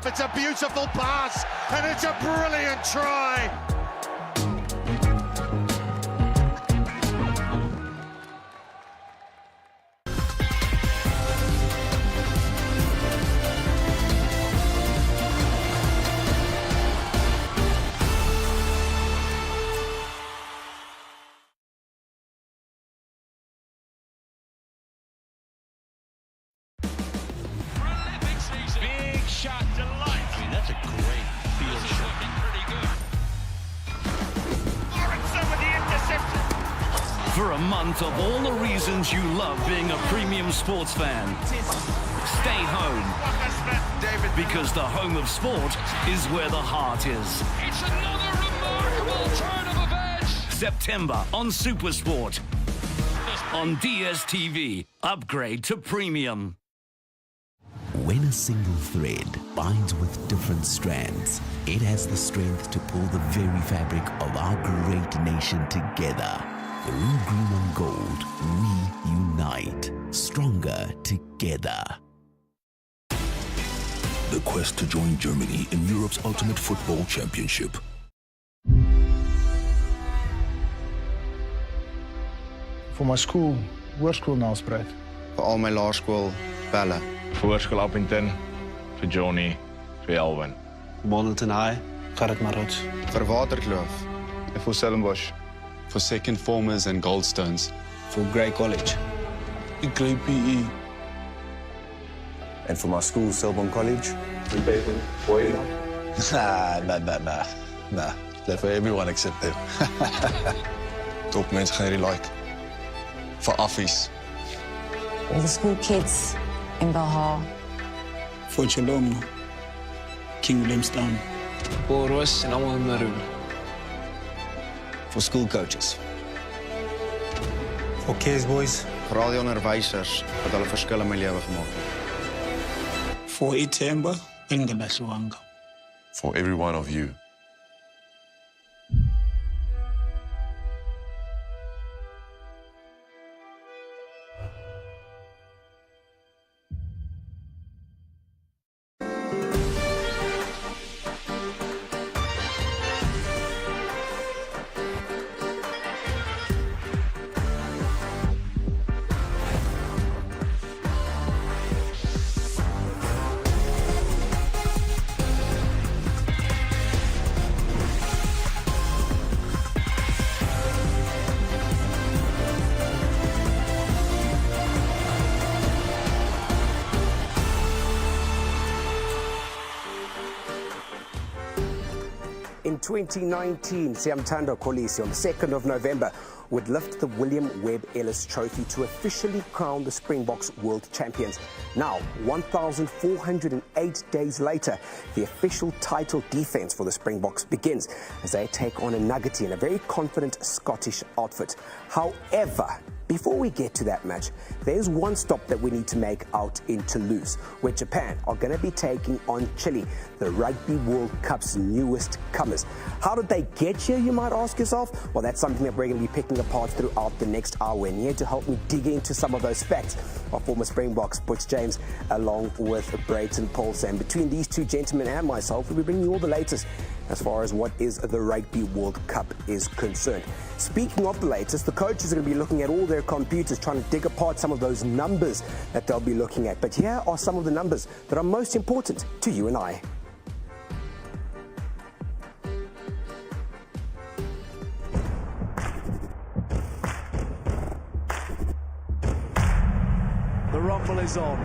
It's a beautiful pass, and it's a brilliant try. Big shot, delight. I mean, that's a great field This is shot. looking pretty good. Aronson with the interception. For a month of all the reasons you love being a premium sports fan, stay home, David, because the home of sport is where the heart is. it's another remarkable turn of events. September on Supersport. On DSTV, upgrade to premium. When a single thread binds with different strands, it has the strength to pull the very fabric of our great nation together. Through green and gold, we unite, stronger together. The quest to join Germany in Europe's ultimate football championship. Voor mijn school, hoërskool Nelspruit. Vir al my laerskool Pelle. Voorskool Appington, vir Johnny, vir Elwin. Bonneton High, Gerrit Marots. Vir Waterkloof. En vir Stellenbosch. Vir Second Formers en Goldstones. Voor Grey College. In Grey PE. En voor mijn school, Selborne College. Nah. Let for everyone except them. Top mense gaan hierdie like. Vir affies. All the school kids in Belhar. Voor Chalom, King Williamstown. Voor Roos en allemaal in Maroon. Voor school coaches. Voor Kees Boys. Vir al die onderwysers wat hulle verskil in my lewe gemaak het. Voor Itemba en Gebasuanga. For every one of you. In 2019, Siamtando Kolisi on the 2nd of November would lift the William Webb Ellis Trophy to officially crown the Springboks world champions. Now, 1,408 days later, the official title defence for the Springboks begins as they take on a Nuggety in a very confident Scottish outfit. However, before we get to that match, there's one stop that we need to make out in Toulouse, where Japan are going to be taking on Chile, the Rugby World Cup's newest comers. How did they get here, you might ask yourself? Well, that's something that we're going to be picking apart throughout the next hour. And here to help me dig into some of those facts are former Springboks, Butch James, along with Brayton Paulson. And between these two gentlemen and myself, we'll be bringing you all the latest as far as what is the Rugby World Cup is concerned. Speaking of the latest, the coaches are going to be looking at all their computers, trying to dig apart some of those numbers that they'll be looking at. But here are some of the numbers that are most important to you and I. The rumble is on.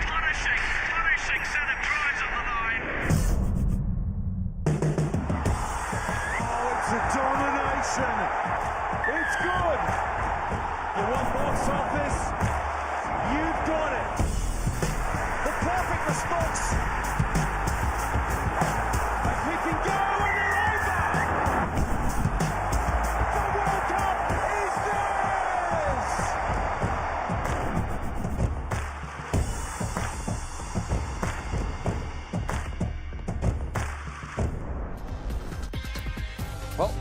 Punishing set of drives on the line. Oh, it's a domination. It's good. You want box office? You've got it. The perfect response. And we can go and they're over. The World Cup is theirs.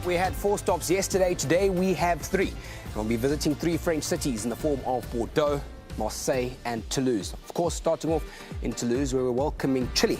We had 4 stops yesterday. Today we have 3. We'll be visiting 3 French cities in the form of Bordeaux, Marseille and Toulouse. Of course, starting off in Toulouse, where we're welcoming Chile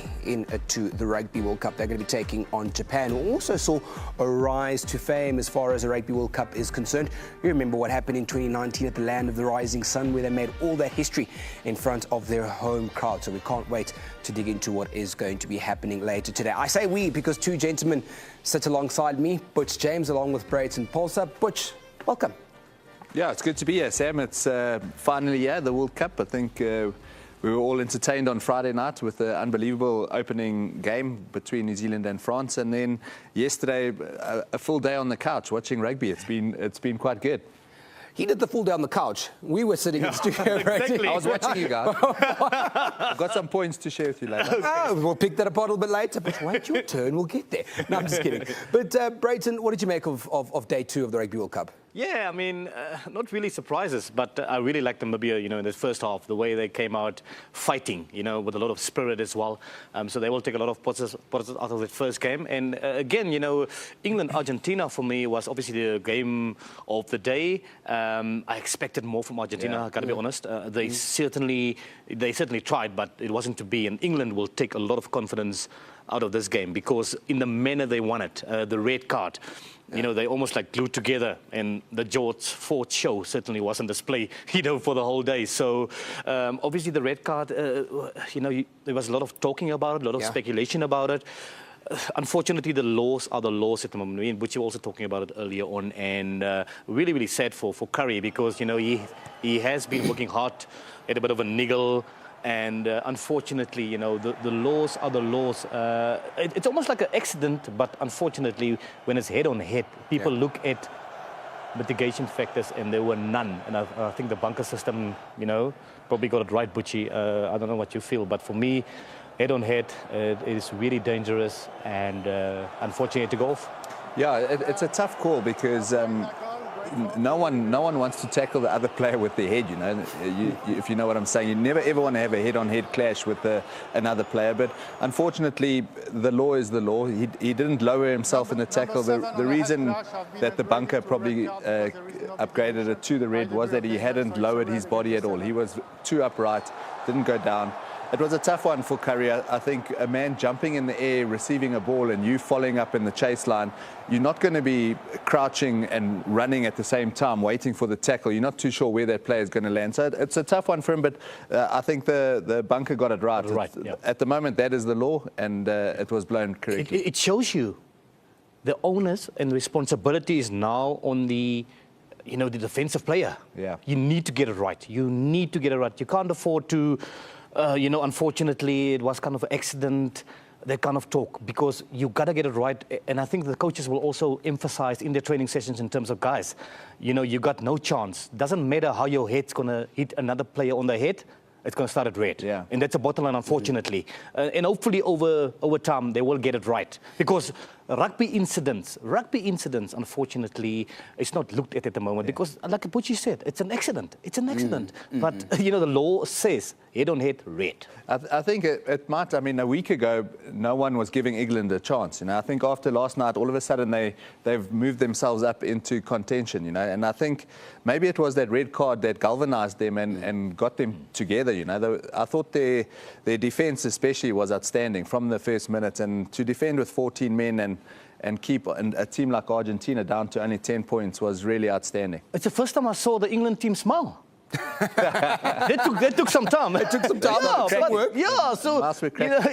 to the Rugby World Cup. They're going to be taking on Japan, who also saw a rise to fame as far as the Rugby World Cup is concerned. You remember what happened in 2019 at the Land of the Rising Sun, where they made all that history in front of their home crowd. So we can't wait to dig into what is going to be happening later today. I say we because 2 gentlemen sit alongside me, Butch James along with Brayton Polsa. Butch, welcome. Yeah, it's good to be here, Sam. It's finally, the World Cup. I think we were all entertained on Friday night with the unbelievable opening game between New Zealand and France. And then yesterday, a full day on the couch watching rugby. It's been quite good. He did the full day on the couch. We were sitting in the studio. Exactly. I was watching you guys. I've got some points to share with you later. Oh, we'll pick that apart a little bit later. But wait your turn, we'll get there. No, I'm just kidding. But Brayton, what did you make of day 2 of the Rugby World Cup? Yeah, I mean, not really surprises, but I really liked Namibia, in the first half, the way they came out fighting, with a lot of spirit as well. So they will take a lot of positives out of that first game. And again, England-Argentina for me was obviously the game of the day. I expected more from Argentina, I got to be honest. They certainly tried, but it wasn't to be. And England will take a lot of confidence out of this game because in the manner they won it, the red card, they almost like glued together, and the George Ford show certainly was on display, for the whole day. So obviously the red card, there was a lot of talking about it, a lot of speculation about it. Unfortunately, the laws are the laws at the moment, which you were also talking about it earlier on, and really, really sad for Curry because, he has been working hard at a bit of a niggle. And unfortunately, the laws are the laws. It's almost like an accident, but unfortunately, when it's head-on-head, people look at mitigation factors, and there were none. And I think the bunker system, probably got it right, Butchie. I don't know what you feel, but for me, head-on-head, it is really dangerous and unfortunate to go off. Yeah, it's a tough call because no one wants to tackle the other player with their head, if you know what I'm saying. You never ever want to have a head-on-head clash with another player, but unfortunately the law is the law. He didn't lower himself in the tackle. The reason that the bunker probably upgraded it to the red was that he hadn't lowered his body at all. He was too upright, didn't go down. It was a tough one for Curry. I think a man jumping in the air, receiving a ball, and you following up in the chase line, you're not going to be crouching and running at the same time, waiting for the tackle. You're not too sure where that player is going to land. So it's a tough one for him, but I think the bunker got it right. At the moment, that is the law, and it was blown correctly. It shows you the onus and responsibility is now on the the defensive player. Yeah. You need to get it right. You need to get it right. You can't afford to... unfortunately, it was kind of an accident, that kind of talk, because you got to get it right. And I think the coaches will also emphasize in their training sessions in terms of, guys, you got no chance. Doesn't matter how your head's going to hit another player on the head, it's going to start at red. Yeah. And that's a bottom line, unfortunately. And hopefully over time, they will get it right. Because rugby incidents, unfortunately, it's not looked at the moment. Because, like Butchie said, it's an accident. It's an accident. But, the law says head-on-head, red. I think it might. I mean, a week ago, no one was giving England a chance. I think after last night, all of a sudden, they've moved themselves up into contention, And I think maybe it was that red card that galvanized them and got them together, I thought their defense especially was outstanding from the first minute. And to defend with 14 men and keep a team like Argentina down to only 10 points was really outstanding. It's the first time I saw the England team smile. That took some time. It took some time.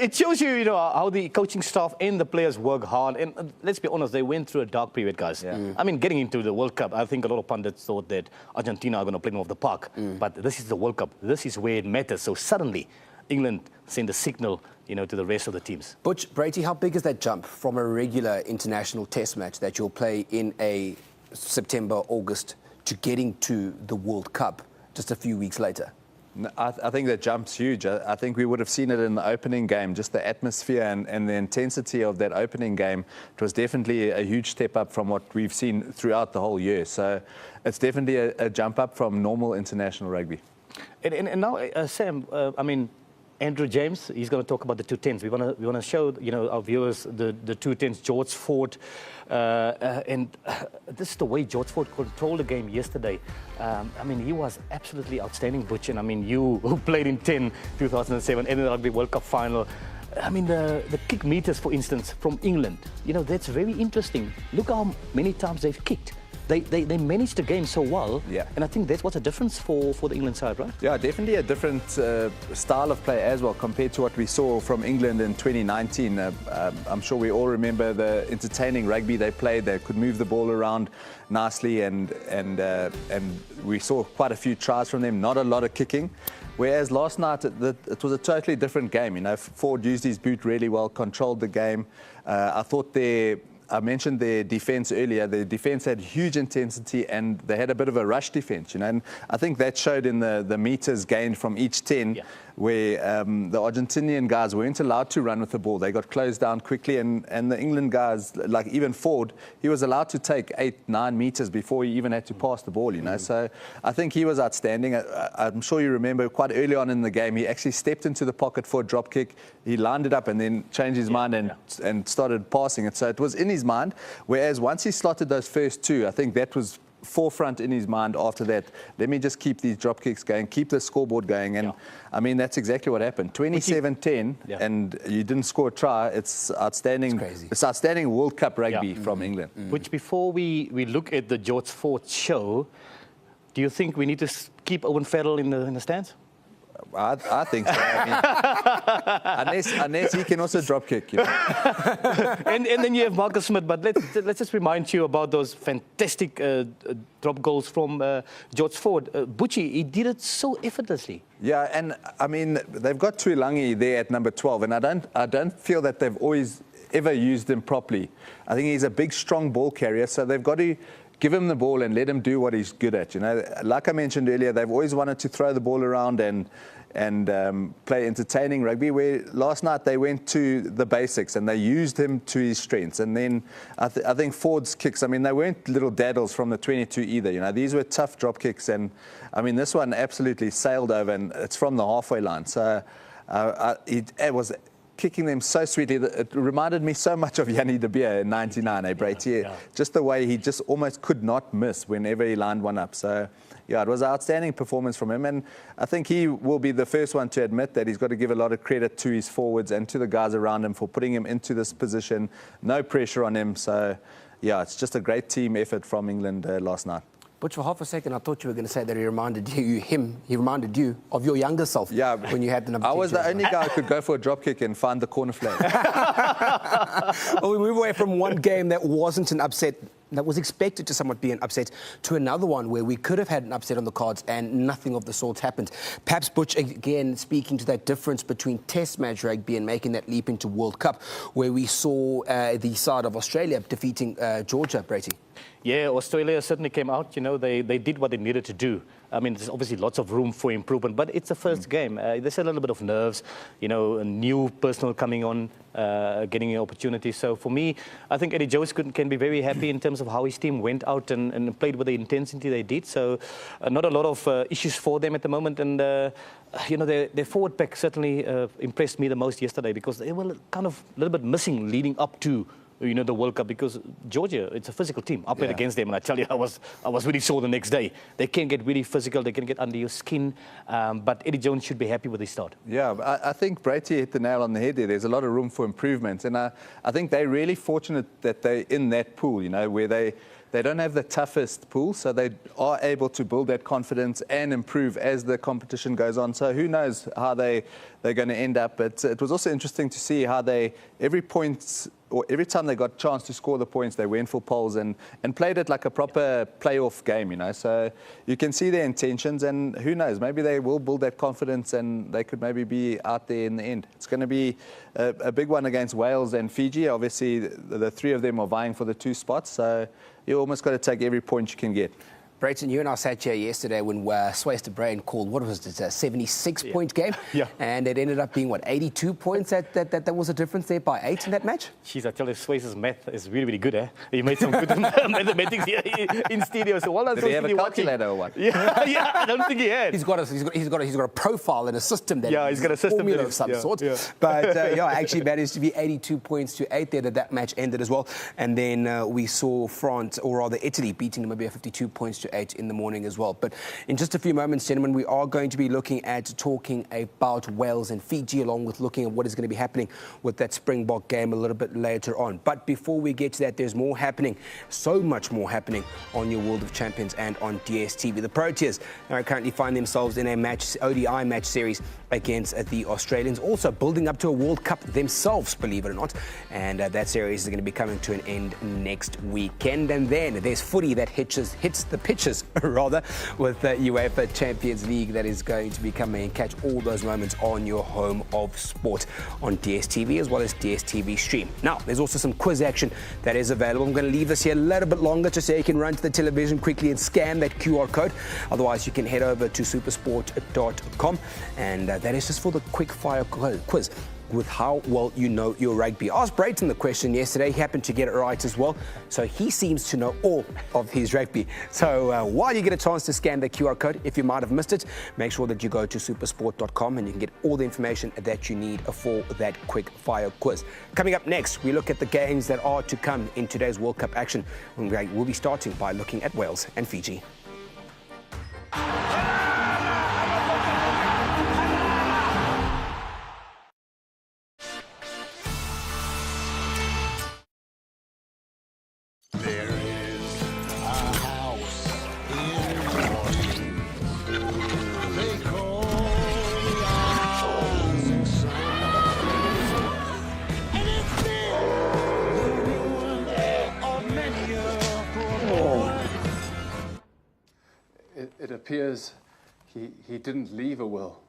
It shows you, how the coaching staff and the players work hard. And let's be honest, they went through a dark period, guys. Yeah. I mean, getting into the World Cup, I think a lot of pundits thought that Argentina are going to play them off the park. But this is the World Cup. This is where it matters. So suddenly, England send a signal, to the rest of the teams. Butch, Brady, how big is that jump from a regular international test match that you'll play in a September, August, to getting to the World Cup just a few weeks later? I think that jump's huge. I think we would have seen it in the opening game, just the atmosphere and the intensity of that opening game. It was definitely a huge step up from what we've seen throughout the whole year. So it's definitely a jump up from normal international rugby. And now, Sam, Andrew James. He's going to talk about the 210s. We want to show, you know, our viewers the 210s. George Ford, and this is the way George Ford controlled the game yesterday. I mean, he was absolutely outstanding, Butch. And I mean, you who played in 2007 and the Rugby World Cup final. I mean, the kick meters, for instance, from England, you know, that's very interesting. Look how many times they've kicked. They managed the game so well, yeah. And I think that's what's a difference for the England side, right? Yeah, definitely a different style of play as well compared to what we saw from England in 2019. I'm sure we all remember the entertaining rugby they played. They could move the ball around nicely, and we saw quite a few tries from them. Not a lot of kicking. Whereas last night, it was a totally different game. You know, Ford used his boot really well, controlled the game. I thought I mentioned their defense earlier. Their defense had huge intensity, and they had a bit of a rush defense, you know. And I think that showed in the meters gained from each 10, where the Argentinian guys weren't allowed to run with the ball. They got closed down quickly, and the England guys, like even Ford, he was allowed to take 8-9 meters before he even had to pass the ball, you know. So I think he was outstanding. I'm sure you remember quite early on in the game, he actually stepped into the pocket for a drop kick. He lined it up and then changed his mind and started passing it. So it was in his mind. Whereas once he slotted those first two, I think that was forefront in his mind after that. Let me just keep these drop kicks going, keep the scoreboard going. And I mean, that's exactly what happened. 27-10, and you didn't score a try. It's outstanding. It's outstanding World Cup rugby from England. Which, before we look at the George Ford show, do you think we need to keep Owen Farrell in the stands? I think so. I mean, unless he can also drop kick, you know. and then you have Marcus Smith. But let's just remind you about those fantastic drop goals from George Ford. Butchie, he did it so effortlessly. Yeah, and I mean, they've got Tuilangi there at number 12, and I don't feel that they've always ever used him properly. I think he's a big, strong ball carrier, so they've got to give him the ball and let him do what he's good at. You know, like I mentioned earlier, they've always wanted to throw the ball around and play entertaining rugby, where last night they went to the basics and they used him to his strengths. And then I think Ford's kicks, I mean, they weren't little daddles from the 22 either. You know, these were tough drop kicks, and I mean, this one absolutely sailed over, and it's from the halfway line. So it was kicking them so sweetly. It reminded me so much of Yanni de Beer in 99, Brady. Just the way he just almost could not miss whenever he lined one up. So yeah, it was an outstanding performance from him, and I think he will be the first one to admit that he's got to give a lot of credit to his forwards and to the guys around him for putting him into this position. No pressure on him. So yeah, it's just a great team effort from England last night. But for half a second, I thought you were going to say that he reminded you of your younger self. Yeah, when you had the number. I was the only guy who could go for a drop kick and find the corner flag. Well, we move away from one game that wasn't an upset, that was expected to somewhat be an upset, to another one where we could have had an upset on the cards and nothing of the sort happened. Perhaps, Butch, again, speaking to that difference between Test match rugby and making that leap into World Cup, where we saw the side of Australia defeating Georgia, Brady. Yeah, Australia certainly came out. You know, they did what they needed to do. I mean, there's obviously lots of room for improvement, but it's the first game. There's a little bit of nerves, you know, a new personnel coming on, getting an opportunity. So for me, I think Eddie Jones can be very happy in terms of how his team went out and played with the intensity they did. So not a lot of issues for them at the moment. And, you know, their forward pack certainly impressed me the most yesterday, because they were kind of a little bit missing leading up to, you know, the World Cup, because Georgia, it's a physical team. I played against them, and I tell you, I was really sore the next day. They can get really physical. They can get under your skin. But Eddie Jones should be happy with his start. Yeah, I think Brady hit the nail on the head there. There's a lot of room for improvement. And I think they're really fortunate that they're in that pool, you know, where they don't have the toughest pool, so they are able to build that confidence and improve as the competition goes on. So who knows how they're going to end up. But it was also interesting to see how every time they got a chance to score the points, they went for poles and played it like a proper playoff game, you know. So you can see their intentions, and who knows, maybe they will build that confidence and they could maybe be out there in the end. It's going to be a big one against Wales and Fiji. Obviously, the three of them are vying for the 2 spots, so you almost got to take every point you can get. Brayton, you and I sat here yesterday when Swayze de Bruin called, what was it, a 76-point game? Yeah. And it ended up being, what, 82 points? That was a difference there by 8 in that match? Jeez, I tell you, Swayze's math is really, really good, eh? He made some good mathematics here in studio. So well done, Did he have a calculator or what? Yeah, I don't think he had. He's got a profile and a system that he's got a system formula of some sort. Yeah. But actually managed to be 82 points to 8 there that match ended as well. And then we saw France, or rather Italy, beating Namibia 52 points to 8 in the morning as well. But in just a few moments, gentlemen, we are going to be looking at talking about Wales and Fiji, along with looking at what is going to be happening with that Springbok game a little bit later on. But before we get to that, there's more happening, so much more happening on your World of Champions and on DStv. The Proteas currently find themselves in a ODI match series against the Australians, also building up to a World Cup themselves, believe it or not. And that series is going to be coming to an end next weekend. And then there's footy that hits the pitches, rather, with the UEFA Champions League that is going to be coming and catch all those moments on your home of sport on DStv as well as DStv Stream. Now, there's also some quiz action that is available. I'm going to leave this here a little bit longer just so you can run to the television quickly and scan that QR code. Otherwise, you can head over to supersport.com, and that is just for the quick fire quiz with how well you know your rugby. I asked Brayton the question yesterday. He happened to get it right as well. So he seems to know all of his rugby. So while you get a chance to scan the QR code, if you might have missed it, make sure that you go to supersport.com and you can get all the information that you need for that quick fire quiz. Coming up next, we look at the games that are to come in today's World Cup action. We'll be starting by looking at Wales and Fiji. It appears he didn't leave a will.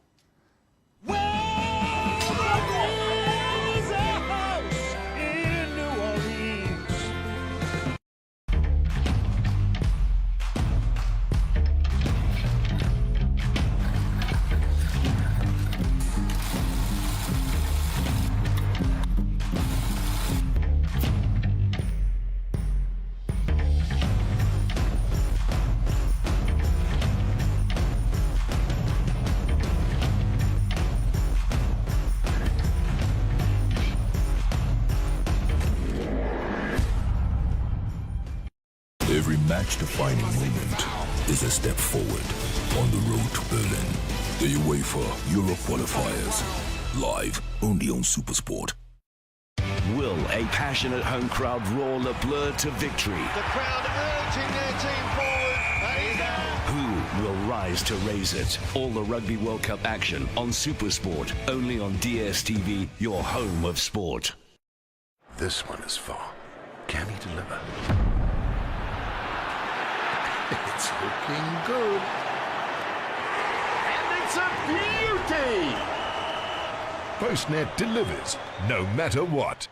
Every match-defining moment is a step forward on the road to Berlin. The UEFA Euro qualifiers, live only on SuperSport. Will a passionate home crowd roar Le Bleu to victory? The crowd urging their team forward, and he's there. Who will rise to raise it? All the Rugby World Cup action on SuperSport, only on DStv, your home of sport. This one is far. Can he deliver? It's looking good. And it's a beauty! Postnet delivers, no matter what.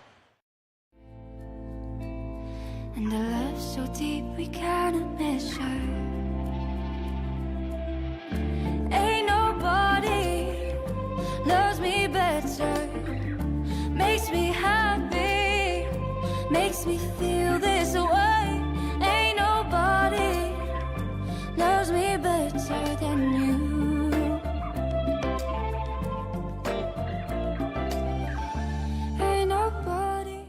And a love so deep we cannot measure. Ain't nobody loves me better. Makes me happy, makes me feel this way. Ain't nobody loves me better than you. Ain't nobody.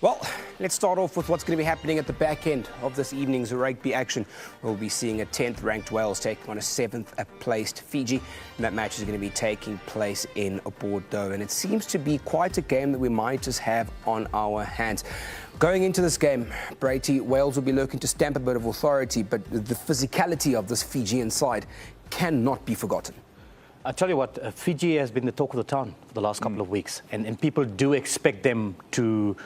Well, let's start off with what's going to be happening at the back end of this evening's rugby action. We'll be seeing a 10th ranked Wales taking on a 7th placed Fiji, and that match is going to be taking place in Bordeaux. And it seems to be quite a game that we might just have on our hands. Going into this game, Brady, Wales will be looking to stamp a bit of authority, but the physicality of this Fijian side cannot be forgotten. I tell you what, Fiji has been the talk of the town for the last couple of weeks, and people do expect them to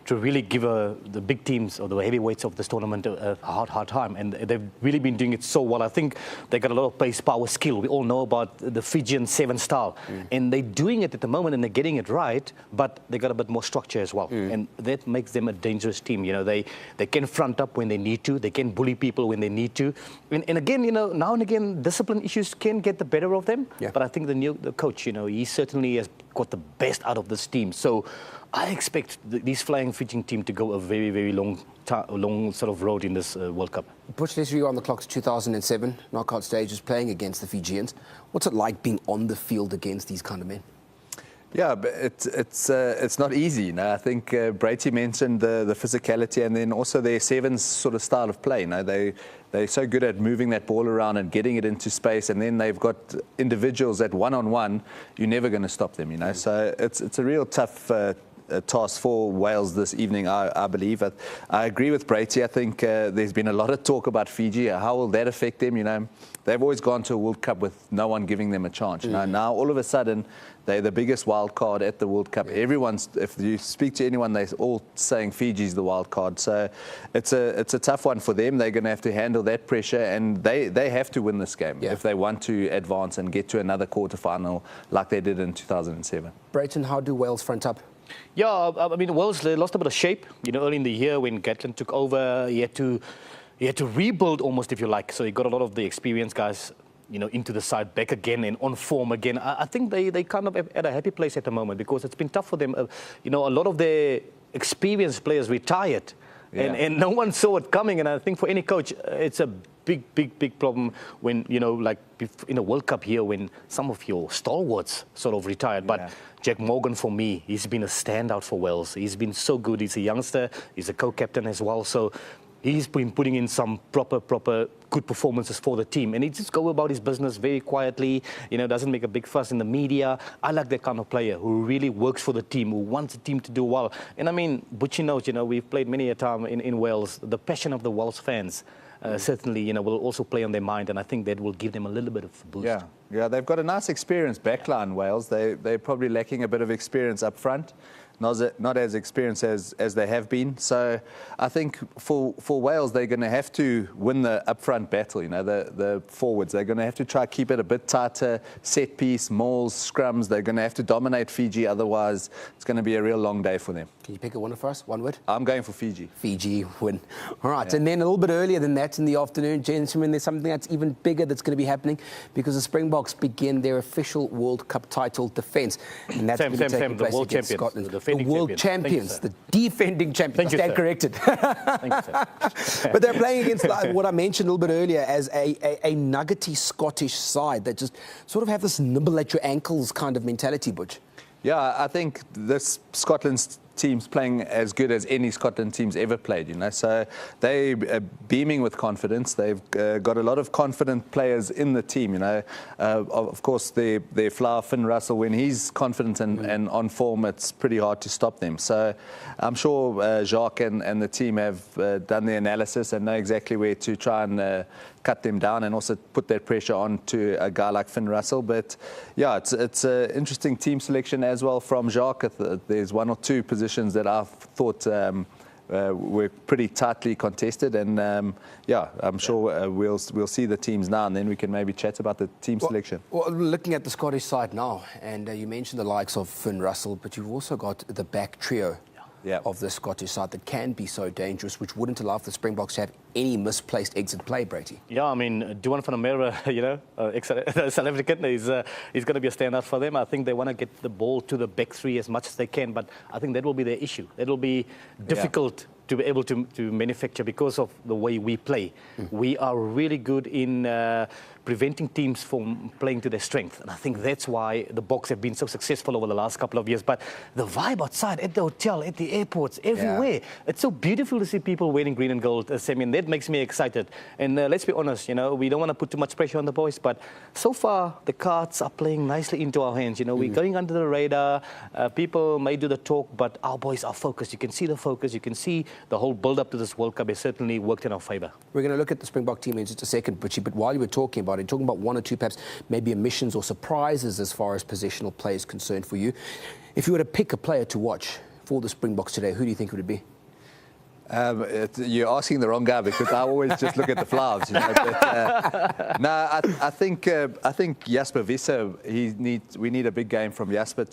to really give the big teams or the heavyweights of this tournament a hard time. And they've really been doing it so well. I think they got a lot of pace, power, skill. We all know about the Fijian 7 style. And they're doing it at the moment and they're getting it right, but they got a bit more structure as well. And that makes them a dangerous team. You know, they can front up when they need to. They can bully people when they need to. And again, you know, now and again, discipline issues can get the better of them. But I think the coach, you know, he certainly has got the best out of this team. So I expect this Flying Fijian team to go a very, very long sort of road in this World Cup. Butch, let's review on the clock to 2007, knockout stages, playing against the Fijians. What's it like being on the field against these kind of men? Yeah, but it's not easy. You know? I think Brady mentioned the physicality and then also their sevens sort of style of play. You know? They're so good at moving that ball around and getting it into space, and then they've got individuals that one-on-one, you're never going to stop them. You know, so it's a real tough task for Wales this evening, I believe. I agree with Brady. I think there's been a lot of talk about Fiji. How will that affect them? You know, they've always gone to a World Cup with no one giving them a chance. You know, now all of a sudden they're the biggest wild card at the World Cup. Everyone's, if you speak to anyone, they're all saying Fiji's the wild card. So it's a tough one for them. They're going to have to handle that pressure, and they have to win this game if they want to advance and get to another quarterfinal like they did in 2007. Brayton, how do Wales front up? Yeah, I mean, Wales, they lost a bit of shape, you know, early in the year when Gatland took over. He had to rebuild almost, if you like. So he got a lot of the experienced guys, you know, into the side, back again and on form again. I think they kind of at a happy place at the moment because it's been tough for them. You know, a lot of their experienced players retired and no one saw it coming. And I think for any coach, it's a big problem when, you know, like in a World Cup here when some of your stalwarts sort of retired. But Jack Morgan, for me, he's been a standout for Wales. He's been so good. He's a youngster. He's a co-captain as well. So he's been putting in some proper good performances for the team. And he just go about his business very quietly, you know, doesn't make a big fuss in the media. I like that kind of player who really works for the team, who wants the team to do well. And I mean, Butchie knows, you know, we've played many a time in Wales. The passion of the Wales fans certainly, you know, will also play on their mind, and I think that will give them a little bit of boost. Yeah, they've got a nice experienced backline, Wales. They're probably lacking a bit of experience up front. Not as experienced as they have been. So I think for Wales, they're going to have to win the upfront battle. You know, the forwards, they're going to have to try to keep it a bit tighter, set piece, mauls, scrums. They're going to have to dominate Fiji. Otherwise, it's going to be a real long day for them. Can you pick a winner for us? One word? I'm going for Fiji. Fiji win. All right, and then a little bit earlier than that in the afternoon, gentlemen, there's something that's even bigger that's going to be happening because the Springboks begin their official World Cup title defence. And that's going to be taking place against Scotland. The world champions, the defending champions. I stand corrected. But they're playing against what I mentioned a little bit earlier as a nuggety Scottish side that just sort of have this nibble at your ankles kind of mentality, Butch. Yeah, I think this Scotland's team's playing as good as any Scotland team's ever played, you know. So they're beaming with confidence. They've got a lot of confident players in the team, you know. Of course, their flower, Finn Russell, when he's confident and on form, it's pretty hard to stop them. So I'm sure Jacques and the team have done the analysis and know exactly where to try and cut them down and also put that pressure on to a guy like Finn Russell. But yeah, it's an interesting team selection as well from Jacques. There's one or two positions that I thought were pretty tightly contested, and yeah, I'm sure we'll see the teams now, and then we can maybe chat about the team selection. Well, looking at the Scottish side now, and you mentioned the likes of Finn Russell, but you've also got the back trio of the Scottish side that can be so dangerous, which wouldn't allow for the Springboks to have any misplaced exit play, Brady. Yeah, I mean, Duan van der Merwe, you know, South African, he's going to be a standout for them. I think they want to get the ball to the back three as much as they can, but I think that will be their issue. That will be difficult to be able to manufacture because of the way we play. We are really good in preventing teams from playing to their strength. And I think that's why the Boks have been so successful over the last couple of years. But the vibe outside, at the hotel, at the airports, everywhere, it's so beautiful to see people wearing green and gold, Sammy, and that makes me excited. And let's be honest, you know, we don't want to put too much pressure on the boys, but so far the cards are playing nicely into our hands. You know, we're going under the radar. People may do the talk, but our boys are focused. You can see the focus. You can see the whole build-up to this World Cup has certainly worked in our favour. We're going to look at the Springbok team in just a second, Butchie, but while you were talking about it, talking about one or two perhaps maybe omissions or surprises as far as positional play is concerned for you. If you were to pick a player to watch for the Springboks today, who do you think it would be? You're asking the wrong guy, because I always just look at the flaws, you know. But, no, I think Jasper Wiese, we need a big game from Jasper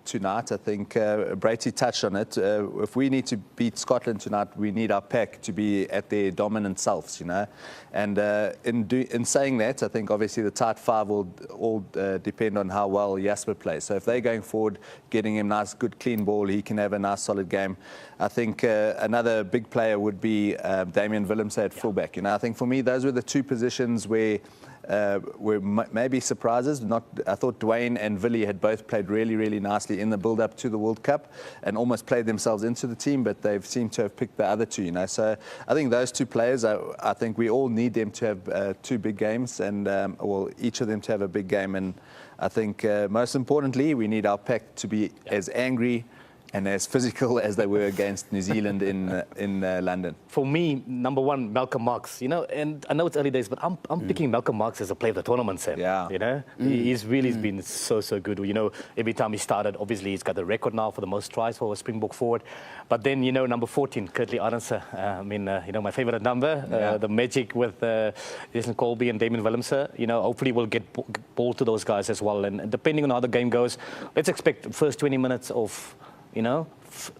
tonight. I think Brady touched on it. If we need to beat Scotland tonight, we need our pack to be at their dominant selves, you know. And in saying that, I think obviously the tight five will all depend on how well Jasper plays. So if they're going forward, getting him nice, good, clean ball, he can have a nice, solid game. I think another big player would be Damian Willemse at fullback. You know, I think for me, those were the two positions where maybe surprises. I thought Dwayne and Willie had both played really, really nicely in the build-up to the World Cup and almost played themselves into the team, but they've seemed to have picked the other two, you know. So I think those two players, I think we all need them to have two big games, and well, each of them to have a big game. And I think most importantly, we need our pack to be as angry and as physical as they were against New Zealand in London. For me, number one, Malcolm Marx. You know, and I know it's early days, but I'm picking Malcolm Marx as a player of the tournament, Sam. Yeah. You know, he's really been so good. You know, every time he started, obviously he's got the record now for the most tries for a Springbok forward. But then, you know, number 14, Kurtley Arendse. I mean, you know, my favorite number, the magic with Jason Colby and Damian Willemse. You know, hopefully we'll get ball to those guys as well. And depending on how the game goes, let's expect first 20 minutes of, you know,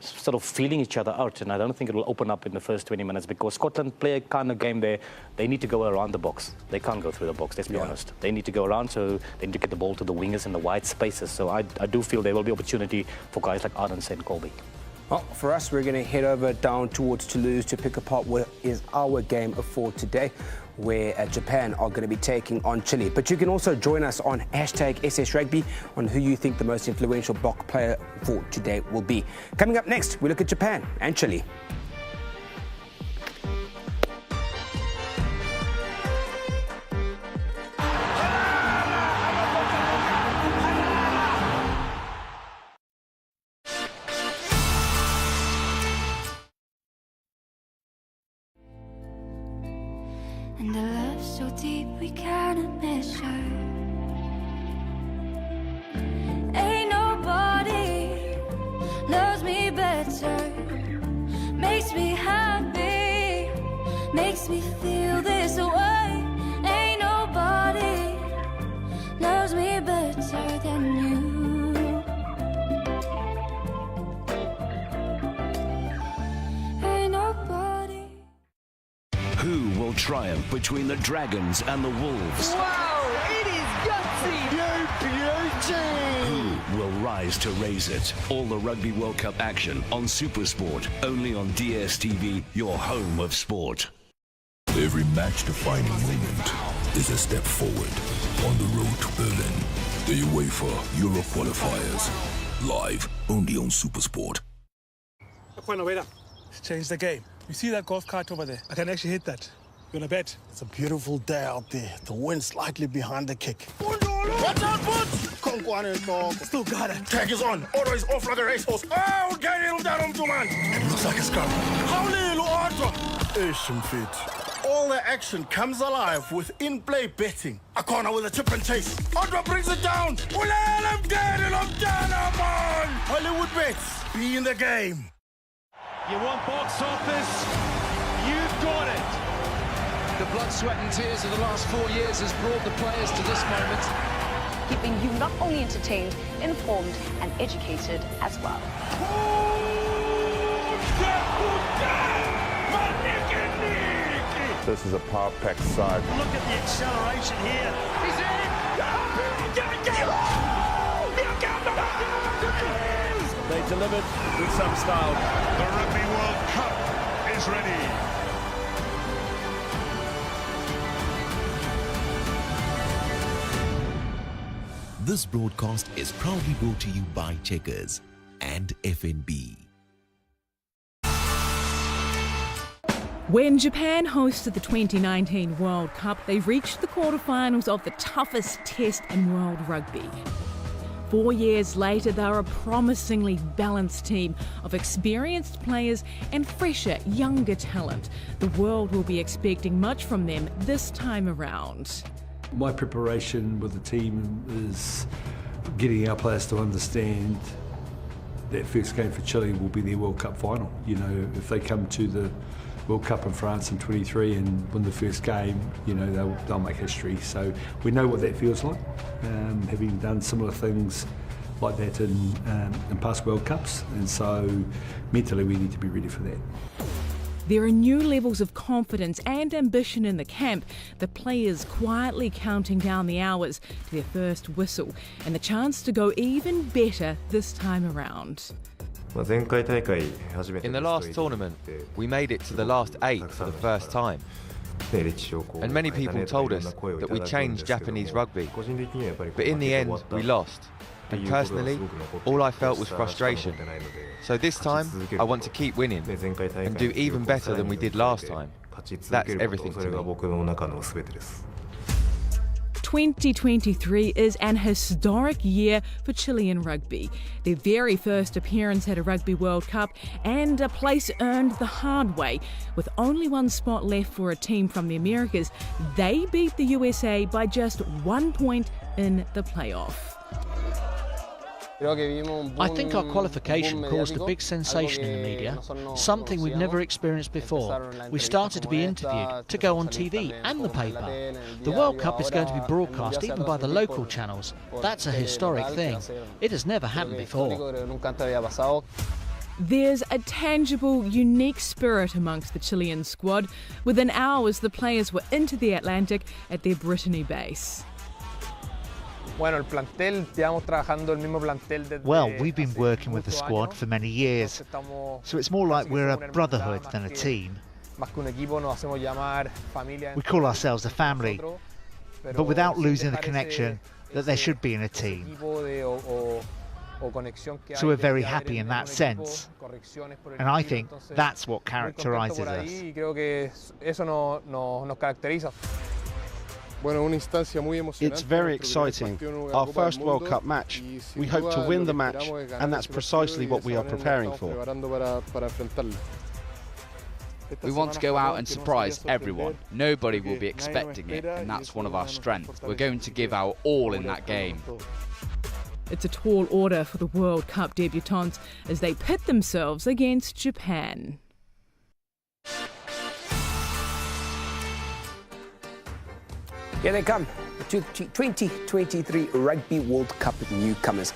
sort of feeling each other out. And I don't think it will open up in the first 20 minutes, because Scotland play a kind of game there. They need to go around the box. They can't go through the box, let's be honest. They need to go around, so they need to get the ball to the wingers in the wide spaces. So I do feel there will be opportunity for guys like Arendse and Colby. Well, for us, we're going to head over down towards Toulouse to pick apart what is our game for today, where Japan are going to be taking on Chile. But you can also join us on #SSRugby on who you think the most influential block player for today will be. Coming up next, we look at Japan and Chile. And a love so deep we cannot measure. Ain't nobody loves me better, makes me happy, makes me feel this way. Ain't nobody loves me better than you. Ain't nobody. Who will triumph between the Dragons and the Wolves? Wow, it is gutsy! Beauty! Who will rise to raise it? All the Rugby World Cup action on SuperSport, only on DSTV, your home of sport. Every match-defining moment is a step forward on the road to Berlin. The UEFA Euro qualifiers, live only on SuperSport. Change the game. You see that golf cart over there? I can actually hit that. You wanna bet? It's a beautiful day out there. The wind slightly behind the kick. Watch out, Boots! Still got it. Tag is on. Always off like a racehorse. Oh, get him down, man. It looks like a scrum. All the action comes alive with in-play betting. A corner with a chip and chase. Andra brings it down. I'm dead, man. Hollywood bets. Be in the game. You want box office? You've got it. The blood, sweat and tears of the last 4 years has brought the players to this moment. Keeping you not only entertained, informed and educated as well. This is a power-packed side. Look at the acceleration here. He's in! They delivered with some style. The Rugby World Cup is ready. This broadcast is proudly brought to you by Checkers and FNB. When Japan hosted the 2019 World Cup, they reached the quarterfinals of the toughest test in world rugby. 4 years later, they're a promisingly balanced team of experienced players and fresher, younger talent. The world will be expecting much from them this time around. My preparation with the team is getting our players to understand that first game for Chile will be their World Cup final. You know, if they come to the World Cup in France in 23 and win the first game, you know, they'll make history. So we know what that feels like, having done similar things like that in past World Cups, and so mentally we need to be ready for that. There are new levels of confidence and ambition in the camp, the players quietly counting down the hours to their first whistle and the chance to go even better this time around. In the last tournament, we made it to the last 8 for the first time. And many people told us that we changed Japanese rugby, but in the end we lost. And personally, all I felt was frustration. So this time, I want to keep winning and do even better than we did last time. That's everything to me. 2023 is an historic year for Chilean rugby. Their very first appearance at a Rugby World Cup and a place earned the hard way. With only one spot left for a team from the Americas, they beat the USA by just 1 point in the playoff. I think our qualification caused a big sensation in the media, something we've never experienced before. We started to be interviewed, to go on TV and the paper. The World Cup is going to be broadcast even by the local channels. That's a historic thing. It has never happened before. There's a tangible, unique spirit amongst the Chilean squad. Within hours, the players were into the Atlantic at their Brittany base. Well, we've been working with the squad for many years, so it's more like we're a brotherhood than a team. We call ourselves a family, but without losing the connection that there should be in a team. So we're very happy in that sense, and I think that's what characterises us. It's very exciting. Our first World Cup match. We hope to win the match, and that's precisely what we are preparing for. We want to go out and surprise everyone. Nobody will be expecting it, and that's one of our strengths. We're going to give our all in that game. It's a tall order for the World Cup debutants as they pit themselves against Japan. Here they come, the 2023 Rugby World Cup newcomers.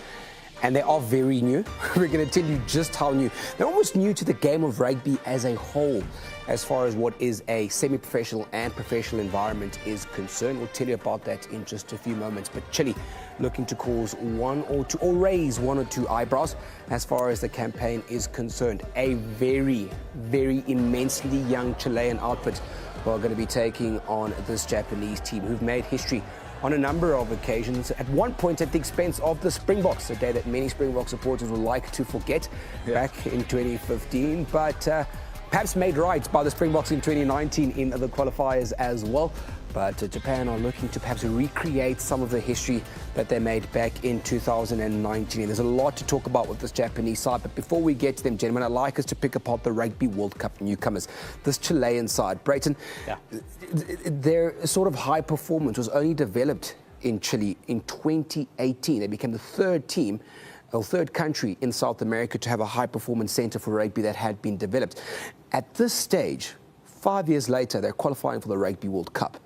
And they are very new. We're going to tell you just how new. They're almost new to the game of rugby as a whole, as far as what is a semi-professional and professional environment is concerned. We'll tell you about that in just a few moments. But Chile looking to cause one or two, or raise one or two eyebrows as far as the campaign is concerned. A very, very immensely young Chilean outfit who are going to be taking on this Japanese team who've made history on a number of occasions, at one point at the expense of the Springboks, a day that many Springbok supporters would like to forget back in 2015, but perhaps made right by the Springboks in 2019 in the qualifiers as well. But Japan are looking to perhaps recreate some of the history that they made back in 2019. There's a lot to talk about with this Japanese side, but before we get to them, gentlemen, I'd like us to pick apart the Rugby World Cup newcomers. This Chilean side, Brayton, their sort of high performance was only developed in Chile in 2018. They became the third team, or third country in South America to have a high performance center for rugby that had been developed. At this stage, 5 years later, they're qualifying for the Rugby World Cup.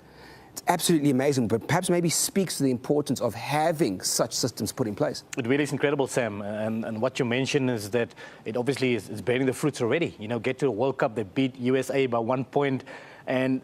It's absolutely amazing, but perhaps maybe speaks to the importance of having such systems put in place. It really is incredible, Sam. And what you mentioned is that it obviously is bearing the fruits already. You know, get to the World Cup, they beat USA by 1 point. And,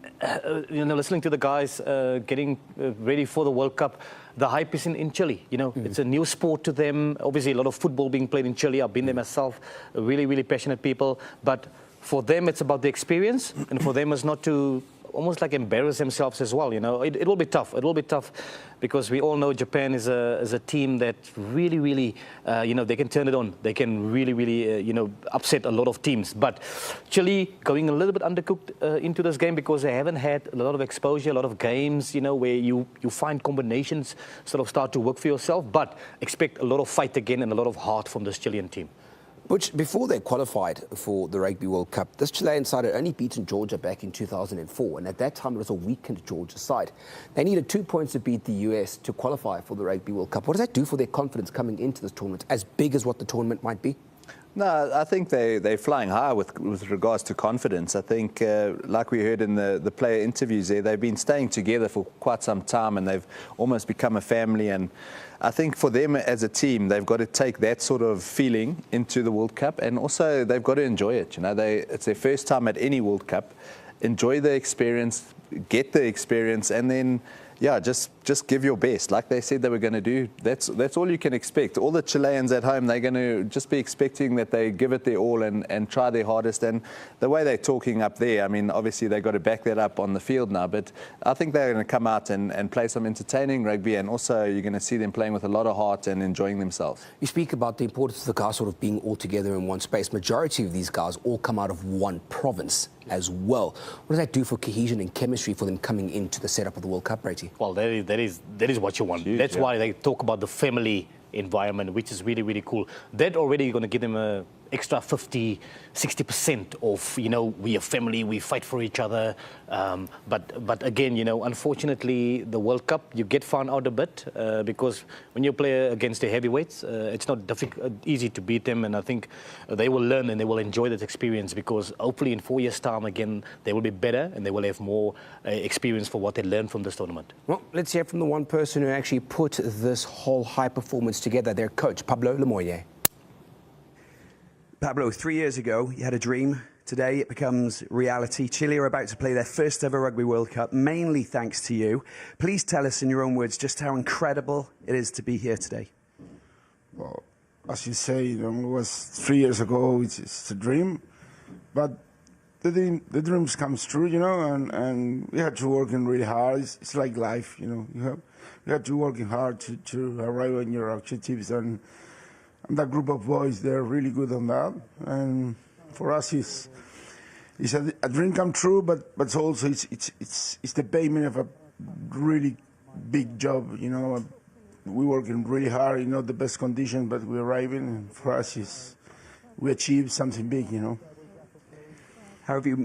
you know, listening to the guys getting ready for the World Cup, the hype is in Chile. You know, it's a new sport to them. Obviously, a lot of football being played in Chile. I've been there myself. Really, really passionate people. But for them, it's about the experience. And for them, it's not to almost like embarrass themselves as well. You know, it will be tough. It will be tough because we all know Japan is a team that really, really, you know, they can turn it on. They can really, really, you know, upset a lot of teams. But Chile going a little bit undercooked into this game because they haven't had a lot of exposure, a lot of games, you know, where you find combinations sort of start to work for yourself. But expect a lot of fight again and a lot of heart from this Chilean team. Which, before they qualified for the Rugby World Cup, this Chilean side had only beaten Georgia back in 2004, and at that time it was a weakened Georgia side. They needed 2 points to beat the US to qualify for the Rugby World Cup. What does that do for their confidence coming into this tournament, as big as what the tournament might be? No, I think they're flying high with regards to confidence. I think, like we heard in the player interviews there, they've been staying together for quite some time and they've almost become a family. And I think for them as a team, they've got to take that sort of feeling into the World Cup, and also they've got to enjoy it. You know, it's their first time at any World Cup. Enjoy the experience, get the experience, and then, yeah, just give your best, like they said they were going to do. That's all you can expect. All the Chileans at home, they're going to just be expecting that they give it their all and try their hardest. And the way they're talking up there, I mean, obviously they've got to back that up on the field now, but I think they're going to come out and play some entertaining rugby, and also you're going to see them playing with a lot of heart and enjoying themselves. You speak about the importance of the guys sort of being all together in one space. Majority of these guys all come out of one province as well. What does that do for cohesion and chemistry for them coming into the setup of the World Cup, Brady? Well, that is what you want. That's why they talk about the family environment, which is really, really cool. That already going to give them a extra 50, 60% of, you know, we are family, we fight for each other. But again, you know, unfortunately, the World Cup, you get found out a bit because when you play against the heavyweights, it's not easy to beat them. And I think they will learn and they will enjoy that experience, because hopefully in 4 years' time, again, they will be better and they will have more experience for what they learned from this tournament. Well, let's hear from the one person who actually put this whole high performance together, their coach, Pablo Lemoyne. Pablo, 3 years ago, you had a dream. Today, it becomes reality. Chile are about to play their first ever Rugby World Cup, mainly thanks to you. Please tell us in your own words just how incredible it is to be here today. Well, as you say, you know, it was 3 years ago. It's a dream, but the dreams comes true, you know, and we had to work really hard. It's like life, you know. You have to work hard to arrive on your objectives, and that group of boys, they're really good on that. And for us, it's a dream come true, but also it's the payment of a really big job. You know, we're working really hard. You know, the best conditions, but we're arriving. And for us, we achieved something big. You know. How have you